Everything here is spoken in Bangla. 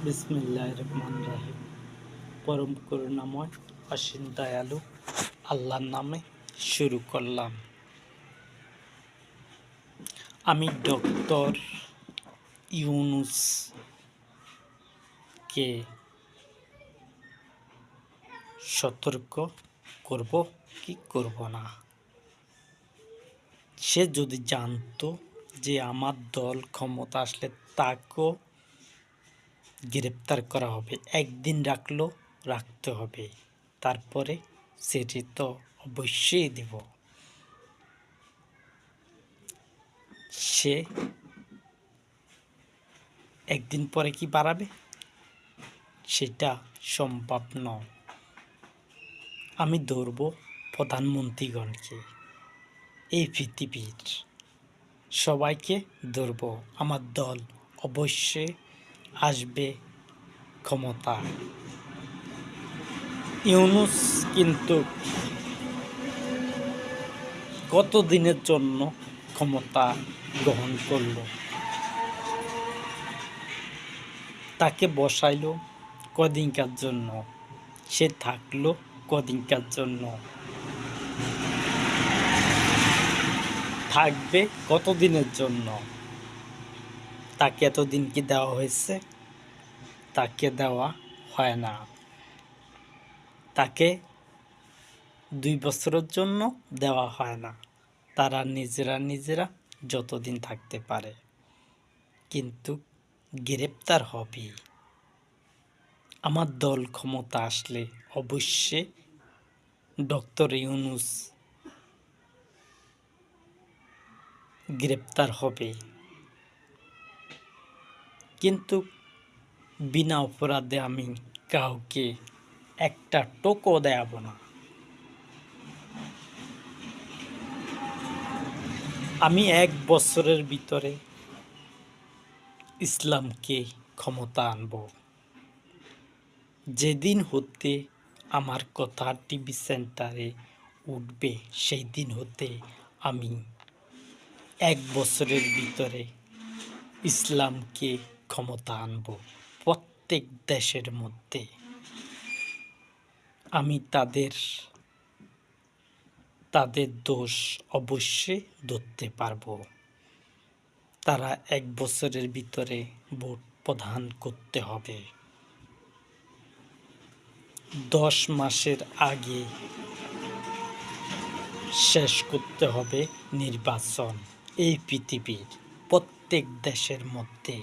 বিসমিল্লাহির রহমানির রহিম। পরম করুণাময় অসীম দয়ালু আল্লাহর নামে শুরু করলাম। আমি ডক্টর ইউনূসকে সতর্ক করব কি করব না। সে যদি জানতো যে আমার দল ক্ষমতা আসলে তাকেও গ্রেপ্তার করা হবে, একদিন রাখতে হবে, তারপরে সেটি তো অবশ্যই দেব। সে একদিন পরে কি বাড়াবে সেটা সম্ভব নয়। আমি ধরব প্রধানমন্ত্রীগণকে, এই পৃথিবীর সবাইকে ধরব। আমার দল অবশ্যই আসবে ক্ষমতা। ইউনূস কিন্তু কত দিনের জন্য ক্ষমতা গ্রহণ করল, তাকে বসাইল কদিনকার জন্য, সে থাকলো কদিনকার জন্য, থাকবে কতদিনের জন্য। তাকে এতদিন কি দেওয়া হয়েছে? তাকে দেওয়া হয় না। তাকে 2 বছরের জন্য দেওয়া হয় না। তারা নিজেরা যতদিন থাকতে পারে, কিন্তু গ্রেপ্তার হবে। আমার দল ক্ষমতা আসলে অবশ্যই ডক্টর ইউনূস গ্রেপ্তার হবে, কিন্তু বিনা অপরাধে আমি কাউকে একটা টোকও দেব না। আমি 1 বছরের ভিতরে ইসলামকে ক্ষমতা আনব। যেদিন হতে আমার কথা টিভি সেন্টারে উঠবে, সেই দিন হতে আমি 1 বছরের ভিতরে ইসলামকে ক্ষমতা আনব প্রত্যেক দেশের মধ্যে। আমি তাদের দোষ অবশ্যই ধরতে পারব। তারা 1 বছরের ভিতরে ভোট প্রদান করতে হবে। 10 মাসের আগে শেষ করতে হবে নির্বাচন এই পৃথিবীর প্রত্যেক দেশের মধ্যে।